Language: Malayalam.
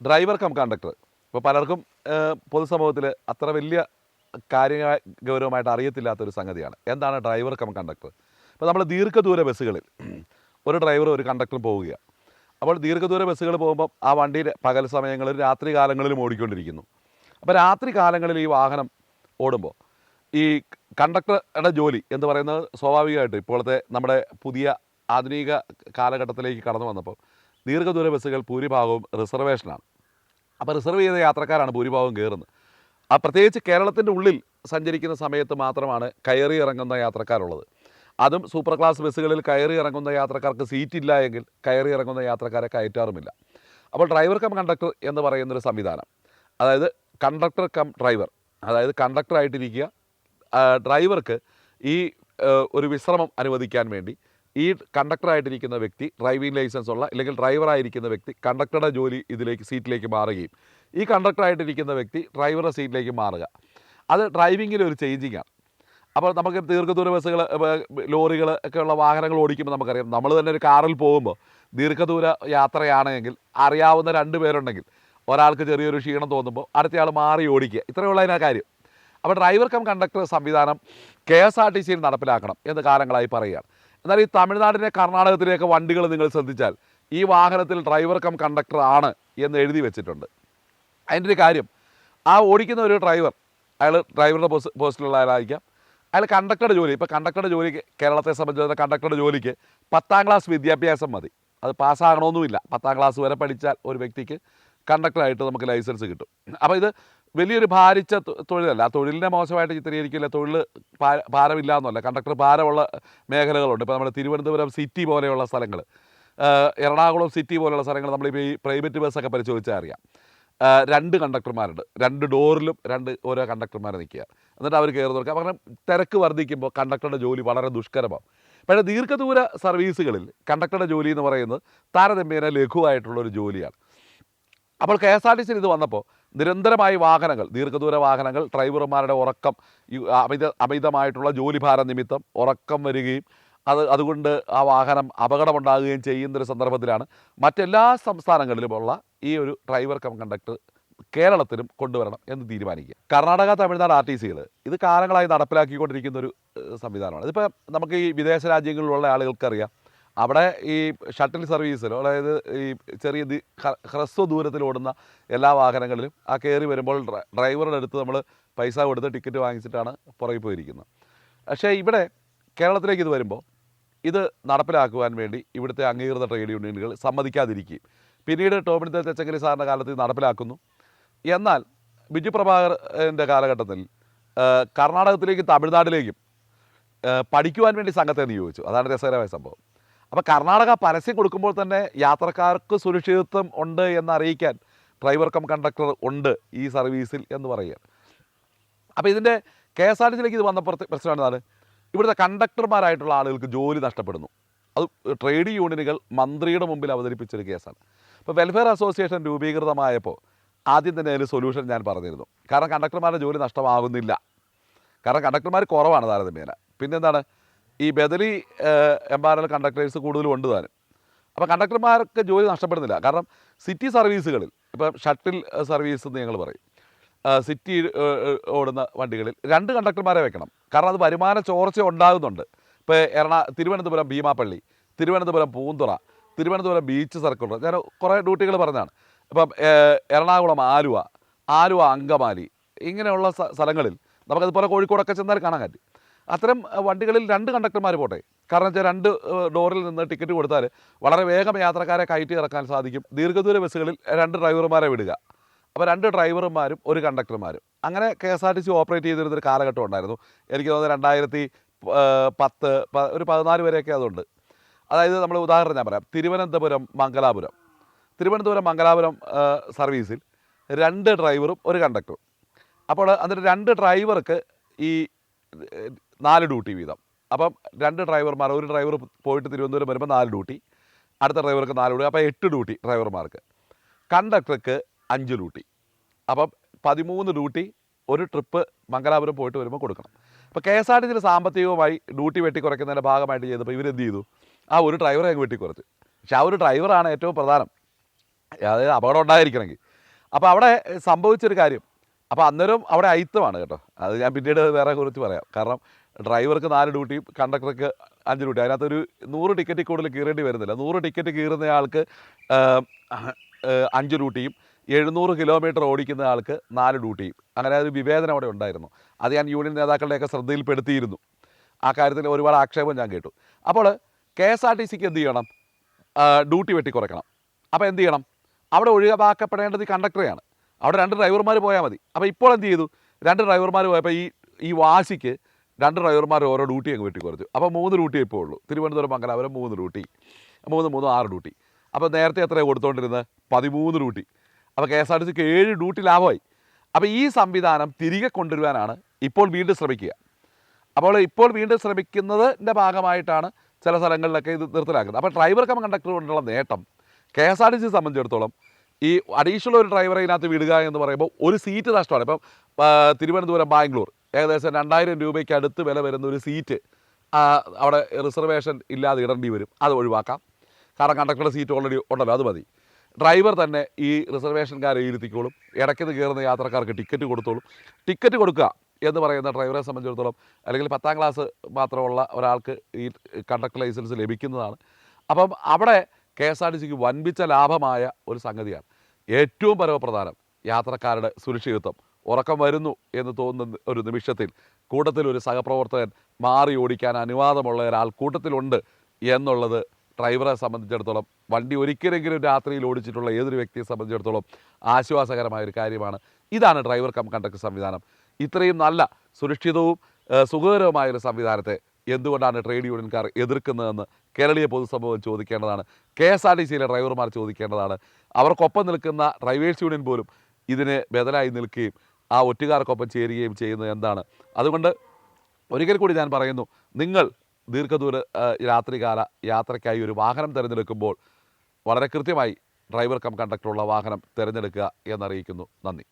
ഡ്രൈവർ കം കണ്ടക്ടർ ഇപ്പോൾ പലർക്കും പൊതുസമൂഹത്തിൽ അത്ര വലിയ ഗൗരവമായിട്ട് അറിയത്തില്ലാത്തൊരു സംഗതിയാണ്. എന്താണ് ഡ്രൈവർ കം കണ്ടക്ടർ? ഇപ്പോൾ നമ്മൾ ദീർഘദൂര ബസ്സുകളിൽ ഒരു ഡ്രൈവറും ഒരു കണ്ടക്ടറും പോവുകയാണ്. അപ്പോൾ ദീർഘദൂര ബസ്സുകൾ പോകുമ്പം ആ വണ്ടി പകൽ സമയങ്ങളിൽ രാത്രി കാലങ്ങളിലും ഓടിക്കൊണ്ടിരിക്കുന്നു. അപ്പോൾ രാത്രി കാലങ്ങളിൽ ഈ വാഹനം ഓടുമ്പോൾ ഈ കണ്ടക്ടറുടെ ജോലി എന്ന് പറയുന്നത് സ്വാഭാവികമായിട്ട് ഇപ്പോഴത്തെ നമ്മുടെ പുതിയ ആധുനിക കാലഘട്ടത്തിലേക്ക് കടന്നു വന്നപ്പോൾ ദീർഘദൂര ബസ്സുകൾ ഭൂരിഭാഗവും റിസർവേഷനാണ്. അപ്പോൾ റിസർവ് ചെയ്ത യാത്രക്കാരാണ് ഭൂരിഭാഗവും കയറുന്നത്. ആ പ്രത്യേകിച്ച് കേരളത്തിൻ്റെ ഉള്ളിൽ സഞ്ചരിക്കുന്ന സമയത്ത് മാത്രമാണ് കയറി ഇറങ്ങുന്ന യാത്രക്കാരുള്ളത്. അതും സൂപ്പർ ക്ലാസ് ബസ്സുകളിൽ കയറി ഇറങ്ങുന്ന യാത്രക്കാർക്ക് സീറ്റില്ല എങ്കിൽ കയറി ഇറങ്ങുന്ന യാത്രക്കാരെ കയറ്റാറുമില്ല. അപ്പോൾ ഡ്രൈവർ കം കണ്ടക്ടർ എന്ന് പറയുന്നൊരു സംവിധാനം, അതായത് കണ്ടക്ടർ കം ഡ്രൈവർ, അതായത് കണ്ടക്ടറായിട്ടിരിക്കുക, ഡ്രൈവർക്ക് ഈ ഒരു വിശ്രമം അനുവദിക്കാൻ വേണ്ടി ഈ കണ്ടക്ടറായിട്ടിരിക്കുന്ന വ്യക്തി ഡ്രൈവിംഗ് ലൈസൻസ് ഉള്ള അല്ലെങ്കിൽ ഡ്രൈവറായിരിക്കുന്ന വ്യക്തി കണ്ടക്ടറുടെ ജോലി ഇതിലേക്ക് മാറുകയും ഈ കണ്ടക്ടറായിട്ടിരിക്കുന്ന വ്യക്തി ഡ്രൈവറുടെ സീറ്റിലേക്ക് മാറുക. അത് ഡ്രൈവിങ്ങിൽ ഒരു ചേഞ്ചിങ്ങാണ്. അപ്പോൾ നമുക്ക് ദീർഘദൂര ബസ്സുകൾ, ലോറികൾ ഒക്കെ ഉള്ള വാഹനങ്ങൾ ഓടിക്കുമ്പോൾ നമുക്കറിയാം, നമ്മൾ തന്നെ ഒരു കാറിൽ പോകുമ്പോൾ ദീർഘദൂര യാത്രയാണെങ്കിൽ അറിയാവുന്ന 2 പേരുണ്ടെങ്കിൽ ഒരാൾക്ക് ചെറിയൊരു ക്ഷീണം തോന്നുമ്പോൾ അടുത്തയാൾ മാറി ഓടിക്കുക, ഇത്രയുള്ള അതിനാ കാര്യം. അപ്പോൾ ഡ്രൈവർ കം കണ്ടക്ടർ സംവിധാനം KSRTC നടപ്പിലാക്കണം എന്ന് കാലങ്ങളായി പറയുകയാണ്. എന്നാൽ ഈ തമിഴ്നാടിനെ കർണാടകത്തിലേക്ക് വണ്ടികൾ നിങ്ങൾ ശ്രദ്ധിച്ചാൽ ഈ വാഹനത്തിൽ ഡ്രൈവർ കം കണ്ടക്ടർ ആണ് എന്ന് എഴുതി വെച്ചിട്ടുണ്ട്. അതിൻ്റെ ഒരു കാര്യം, ആ ഓടിക്കുന്ന ഒരു ഡ്രൈവർ, അയാൾ ഡ്രൈവറുടെ പോസ്റ്റിലുള്ള ആളായിരിക്കാം, അയാൾ കണ്ടക്ടറുടെ ജോലി, ഇപ്പോൾ കണ്ടക്ടറുടെ ജോലിക്ക് കേരളത്തെ സംബന്ധിച്ചിടത്തോളം കണ്ടക്ടറുടെ ജോലിക്ക് 10ാം ക്ലാസ് വിദ്യാഭ്യാസം മതി. അത് പാസ്സാകണമെന്നുമില്ല. 10ാം ക്ലാസ് വരെ പഠിച്ചാൽ ഒരു വ്യക്തിക്ക് കണ്ടക്ടറായിട്ട് നമുക്ക് ലൈസൻസ് കിട്ടും. അപ്പോൾ ഇത് വലിയൊരു ഭാരിച്ച തൊഴിലല്ല. ആ തൊഴിലിനെ മോശമായിട്ട് ചിത്രീകരിക്കില്ല, തൊഴിൽ ഭാരമില്ല എന്നല്ല. കണ്ടക്ടർ ഭാരമുള്ള മേഖലകളുണ്ട്. ഇപ്പോൾ നമ്മുടെ തിരുവനന്തപുരം സിറ്റി പോലെയുള്ള സ്ഥലങ്ങൾ, എറണാകുളം സിറ്റി പോലെയുള്ള സ്ഥലങ്ങൾ നമ്മളിപ്പോൾ ഈ പ്രൈവറ്റ് ബസ്സൊക്കെ പരിശോധിച്ചാൽ അറിയാം. 2 കണ്ടക്ടർമാരുണ്ട്, 2 ഡോറിലും ഓരോ കണ്ടക്ടർമാർ നിൽക്കുക, എന്നിട്ട് അവർ കയറി നോക്കുക. കാരണം തിരക്ക് വർദ്ധിക്കുമ്പോൾ കണ്ടക്ടറുടെ ജോലി വളരെ ദുഷ്കരമാവും. പക്ഷേ ദീർഘദൂര സർവീസുകളിൽ കണ്ടക്ടറുടെ ജോലി എന്ന് പറയുന്നത് താരതമ്യേന ലഘുവായിട്ടുള്ളൊരു ജോലിയാണ്. അപ്പോൾ KSRTC ഇത് വന്നപ്പോൾ നിരന്തരമായി വാഹനങ്ങൾ, ദീർഘദൂര വാഹനങ്ങൾ, ഡ്രൈവർമാരുടെ ഉറക്കം, അമിതമായിട്ടുള്ള ജോലിഭാരം നിമിത്തം ഉറക്കം വരികയും അതുകൊണ്ട് ആ വാഹനം അപകടമുണ്ടാകുകയും ചെയ്യുന്നൊരു സന്ദർഭത്തിലാണ് മറ്റെല്ലാ സംസ്ഥാനങ്ങളിലുമുള്ള ഈ ഒരു ഡ്രൈവർ കം കണ്ടക്ടർ കേരളത്തിലും കൊണ്ടുവരണം എന്ന് തീരുമാനിക്കുക. കർണാടക, തമിഴ്നാട് RTCകൾ ഇത് കാലങ്ങളായി നടപ്പിലാക്കിക്കൊണ്ടിരിക്കുന്ന ഒരു സംവിധാനമാണ്. ഇതിപ്പോൾ നമുക്ക് ഈ വിദേശ രാജ്യങ്ങളിലുള്ള ആളുകൾക്കറിയാം, അവിടെ ഈ ഷട്ടിൽ സർവീസിലോ, അതായത് ഈ ചെറിയ ഹ്രസ്വ ദൂരത്തിൽ ഓടുന്ന എല്ലാ വാഹനങ്ങളിലും ആ കയറി വരുമ്പോൾ ഡ്രൈവറുടെ അടുത്ത് നമ്മൾ പൈസ കൊടുത്ത് ടിക്കറ്റ് വാങ്ങിച്ചിട്ടാണ് പുറകെ പോയിരിക്കുന്നത്. പക്ഷേ ഇവിടെ കേരളത്തിലേക്ക് ഇത് വരുമ്പോൾ ഇത് നടപ്പിലാക്കുവാൻ വേണ്ടി ഇവിടുത്തെ അംഗീകൃത ട്രേഡ് യൂണിയനുകൾ സമ്മതിക്കാതിരിക്കുകയും പിന്നീട് ടോമിൻ തച്ചങ്കരി സാറിൻ്റെ കാലത്ത് ഇത് നടപ്പിലാക്കുന്നു. എന്നാൽ ബിജു പ്രഭാകറിൻ്റെ കാലഘട്ടത്തിൽ കർണാടകത്തിലേക്കും തമിഴ്നാട്ടിലേക്കും പഠിക്കുവാൻ വേണ്ടി സംഘത്തെ നിയോഗിച്ചു. അതാണ് രസകരമായ സംഭവം. അപ്പോൾ കർണാടക പരസ്യം കൊടുക്കുമ്പോൾ തന്നെ യാത്രക്കാർക്ക് സുരക്ഷിതത്വം ഉണ്ട് എന്നറിയിക്കാൻ ഡ്രൈവർ കം കണ്ടക്ടർ ഉണ്ട് ഈ സർവീസിൽ എന്ന് പറയുക. അപ്പോൾ ഇതിൻ്റെ KSRTC ഇത് വന്നപ്പോൾ പ്രശ്നം എന്താണ്? ഇവിടുത്തെ കണ്ടക്ടർമാരായിട്ടുള്ള ആളുകൾക്ക് ജോലി നഷ്ടപ്പെടുന്നു. അത് ട്രേഡ് യൂണിയനുകൾ മന്ത്രിയുടെ മുമ്പിൽ അവതരിപ്പിച്ചൊരു കേസാണ്. ഇപ്പോൾ വെൽഫെയർ അസോസിയേഷൻ രൂപീകൃതമായപ്പോൾ ആദ്യം തന്നെ അതിന് സൊല്യൂഷൻ ഞാൻ പറഞ്ഞിരുന്നു. കാരണം കണ്ടക്ടർമാരുടെ ജോലി നഷ്ടമാകുന്നില്ല, കാരണം കണ്ടക്ടർമാർ കുറവാണ് താരതമ്യേന. പിന്നെന്താണ്, ഈ ബദലി എംപാനൽ കണ്ടക്ടേഴ്സ് കൂടുതലും ഉണ്ട് താനും. അപ്പോൾ കണ്ടക്ടർമാർക്ക് ജോലി നഷ്ടപ്പെടുന്നില്ല. കാരണം സിറ്റി സർവീസുകളിൽ, ഇപ്പം ഷട്ടിൽ സർവീസ് എന്ന് ഞങ്ങൾ പറയും, സിറ്റി ഓടുന്ന വണ്ടികളിൽ 2 കണ്ടക്ടർമാരെ വെക്കണം. കാരണം അത് വരുമാന ചോർച്ച ഉണ്ടാകുന്നുണ്ട്. ഇപ്പോൾ തിരുവനന്തപുരം ഭീമാപ്പള്ളി, തിരുവനന്തപുരം പൂന്തുറ, തിരുവനന്തപുരം ബീച്ച് സർക്കിൾ, ഞാൻ കുറേ ഡ്യൂട്ടികൾ പറഞ്ഞതാണ്. ഇപ്പം എറണാകുളം ആലുവ അങ്കമാലി, ഇങ്ങനെയുള്ള സ്ഥലങ്ങളിൽ നമുക്കതുപോലെ കോഴിക്കോടൊക്കെ ചെന്നാൽ കാണാൻ പറ്റും. അത്തരം വണ്ടികളിൽ 2 കണ്ടക്ടർമാർ പോട്ടെ. കാരണം വെച്ചാൽ 2 ഡോറിൽ നിന്ന് ടിക്കറ്റ് കൊടുത്താൽ വളരെ വേഗം യാത്രക്കാരെ കയറ്റി ഇറക്കാൻ സാധിക്കും. ദീർഘദൂര ബസ്സുകളിൽ 2 ഡ്രൈവർമാരെ വിടുക. അപ്പോൾ 2 ഡ്രൈവർമാരും 1 കണ്ടക്ടർമാരും, അങ്ങനെ KSRTC ഓപ്പറേറ്റ് ചെയ്തിരുന്നൊരു കാലഘട്ടം ഉണ്ടായിരുന്നു. എനിക്ക് തോന്നുന്നത് 2010 ഒരു 14 വരെയൊക്കെ അതുണ്ട്. അതായത് നമ്മൾ ഉദാഹരണം ഞാൻ പറയാം, തിരുവനന്തപുരം മംഗലാപുരം സർവീസിൽ 2 ഡ്രൈവറും 1 കണ്ടക്ടറും. അപ്പോൾ എന്നിട്ട് 2 ഡ്രൈവർക്ക് ഈ 4 ഡ്യൂട്ടി വീതം. അപ്പം 2 ഡ്രൈവർമാർ, 1 ഡ്രൈവർ പോയിട്ട് തിരുവനന്തപുരം വരുമ്പോൾ 4 ഡ്യൂട്ടി, അടുത്ത ഡ്രൈവർക്ക് 4 ഡ്യൂട്ടി, അപ്പോൾ 8 ഡ്യൂട്ടി ഡ്രൈവർമാർക്ക്. കണ്ടക്ടർക്ക് 5 ഡ്യൂട്ടി. അപ്പം 13 ഡ്യൂട്ടി ഒരു ട്രിപ്പ് മംഗലാപുരം പോയിട്ട് വരുമ്പോൾ കൊടുക്കണം. അപ്പോൾ KSRTC സാമ്പത്തികമായി ഡ്യൂട്ടി വെട്ടിക്കുറയ്ക്കുന്നതിൻ്റെ ഭാഗമായിട്ട് ചെയ്തപ്പോൾ ഇവരെന്ത് ചെയ്തു, ആ ഒരു ഡ്രൈവറെ അങ്ങ് വെട്ടിക്കുറച്ച്. പക്ഷെ ആ ഒരു ഡ്രൈവറാണ് ഏറ്റവും പ്രധാനം. അതായത് അപകടം ഉണ്ടായിരിക്കണമെങ്കിൽ അപ്പോൾ അവിടെ സംഭവിച്ചൊരു കാര്യം, അപ്പോൾ അന്നേരം അവിടെ അയിത്തമാണ് കേട്ടോ. അത് ഞാൻ പിന്നീട് വേറെ കുറിച്ച് പറയാം. കാരണം ഡ്രൈവർക്ക് 4 ഡ്യൂട്ടിയും കണ്ടക്ടർക്ക് 5 ഡ്യൂട്ടി. അതിനകത്തൊരു 100 ടിക്കറ്റിൽ കൂടുതൽ കീറേണ്ടി വരുന്നില്ല. 100 ടിക്കറ്റ് കീറുന്ന ആൾക്ക് 5 ഡ്യൂട്ടിയും 700 കിലോമീറ്റർ ഓടിക്കുന്ന ആൾക്ക് 4 ഡ്യൂട്ടിയും. അങ്ങനെ ഒരു വിവേചനം അവിടെ ഉണ്ടായിരുന്നു. അത് ഞാൻ യൂണിയൻ നേതാക്കളുടെയൊക്കെ ശ്രദ്ധയിൽപ്പെടുത്തിയിരുന്നു. ആ കാര്യത്തിൽ ഒരുപാട് ആക്ഷേപം ഞാൻ കേട്ടു. അപ്പോൾ KSRTCക്ക് എന്ത് ചെയ്യണം? ഡ്യൂട്ടി വെട്ടിക്കുറയ്ക്കണം. അപ്പോൾ എന്ത് ചെയ്യണം? അവിടെ ഒഴിവാക്കപ്പെടേണ്ടത് ഈ കണ്ടക്ടറെയാണ്. അവിടെ 2 ഡ്രൈവർമാർ പോയാൽ മതി. അപ്പോൾ ഇപ്പോൾ എന്ത് ചെയ്തു? 2 ഡ്രൈവർമാർ പോയപ്പോൾ ഈ വാശിക്ക് 2 ഡ്രൈവർമാർ ഓരോ ഡ്യൂട്ടി അങ്ങ് വെട്ടിക്കുറച്ചു. അപ്പോൾ 3 ഡ്യൂട്ടിയേ ഇപ്പോൾ ഉള്ളൂ. Thiruvananthapuram Mangalapuram 3 duty, 6 duty. അപ്പോൾ നേരത്തെ എത്രയാണ് കൊടുത്തുകൊണ്ടിരുന്നത്? 13 ഡ്യൂട്ടി. അപ്പോൾ KSRTCക്ക് 7 ഡ്യൂട്ടി ലാഭമായി. അപ്പോൾ ഈ സംവിധാനം തിരികെ കൊണ്ടുവരുവാനാണ് ഇപ്പോൾ വീണ്ടും ശ്രമിക്കുക. അപ്പോൾ ഇപ്പോൾ വീണ്ടും ശ്രമിക്കുന്നതിൻ്റെ ഭാഗമായിട്ടാണ് ചില സ്ഥലങ്ങളിലൊക്കെ ഇത് നിർത്തലാക്കുന്നത്. അപ്പോൾ ഡ്രൈവർ കം കണ്ടക്ടർ കൊണ്ടുള്ള നേട്ടം KSRTC സംബന്ധിച്ചിടത്തോളം, ഈ അഡീഷണൽ ഒരു ഡ്രൈവറെ ഇതിനകത്ത് വിടുക എന്ന് പറയുമ്പോൾ ഒരു സീറ്റ് നഷ്ടമാണ്. ഇപ്പം തിരുവനന്തപുരം ബാംഗ്ലൂർ ഏകദേശം 2000 രൂപയ്ക്ക് അടുത്ത് വില വരുന്ന ഒരു സീറ്റ് അവിടെ റിസർവേഷൻ ഇല്ലാതെ ഇടേണ്ടി വരും. അത് ഒഴിവാക്കാം. കാരണം കണ്ടക്ടറുടെ സീറ്റ് ഓൾറെഡി ഉണ്ടല്ലോ, അത് മതി. ഡ്രൈവർ തന്നെ ഈ റിസർവേഷൻകാരെ ഇരുത്തിക്കോളും. ഇടയ്ക്ക് കയറുന്ന യാത്രക്കാർക്ക് ടിക്കറ്റ് കൊടുത്തോളും. ടിക്കറ്റ് കൊടുക്കുക എന്ന് പറയുന്ന ഡ്രൈവറെ സംബന്ധിച്ചിടത്തോളം, അല്ലെങ്കിൽ 10ാം ക്ലാസ് മാത്രമുള്ള ഒരാൾക്ക് ഈ കണ്ടക്ടർ ലൈസൻസ് ലഭിക്കുന്നതാണ്. അപ്പം അവിടെ KSRTCക്ക് വൻപിച്ച ലാഭമായ ഒരു സംഗതിയാണ്. ഏറ്റവും പരമപ്രധാനം യാത്രക്കാരുടെ സുരക്ഷിതത്വം. ഉറക്കം വരുന്നു എന്ന് തോന്നുന്ന ഒരു നിമിഷത്തിൽ കൂട്ടത്തിൽ ഒരു സഹപ്രവർത്തകൻ മാറി ഓടിക്കാൻ അനുവാദമുള്ള ഒരാൾ കൂട്ടത്തിലുണ്ട് എന്നുള്ളത് ഡ്രൈവറെ സംബന്ധിച്ചിടത്തോളം, വണ്ടി ഒരിക്കലെങ്കിലും രാത്രിയിൽ ഓടിച്ചിട്ടുള്ള ഏതൊരു വ്യക്തിയെ സംബന്ധിച്ചിടത്തോളം ആശ്വാസകരമായ ഒരു കാര്യമാണ്. ഇതാണ് ഡ്രൈവർ കം കണ്ടക്ടർ സംവിധാനം. ഇത്രയും നല്ല സുരക്ഷിതവും സുഖകരവുമായൊരു സംവിധാനത്തെ എന്തുകൊണ്ടാണ് ട്രേഡ് യൂണിയൻകാർ എതിർക്കുന്നതെന്ന് കേരളീയ പൊതുസമൂഹം ചോദിക്കേണ്ടതാണ്. KSRTCയിലെ ഡ്രൈവർമാർ ചോദിക്കേണ്ടതാണ്. അവർക്കൊപ്പം നിൽക്കുന്ന ഡ്രൈവേഴ്സ് യൂണിയൻ പോലും ഇതിന് ബദലായി നിൽക്കുകയും ആ ഒറ്റുകാർക്കൊപ്പം ചേരുകയും ചെയ്യുന്നത് എന്താണ്? അതുകൊണ്ട് ഒരിക്കൽ കൂടി ഞാൻ പറയുന്നു, നിങ്ങൾ ദീർഘദൂര രാത്രികാല യാത്രയ്ക്കായി ഒരു വാഹനം തിരഞ്ഞെടുക്കുമ്പോൾ വളരെ കൃത്യമായി ഡ്രൈവർ കം കണ്ടക്ടറുള്ള വാഹനം തിരഞ്ഞെടുക്കുക എന്നറിയിക്കുന്നു. നന്ദി.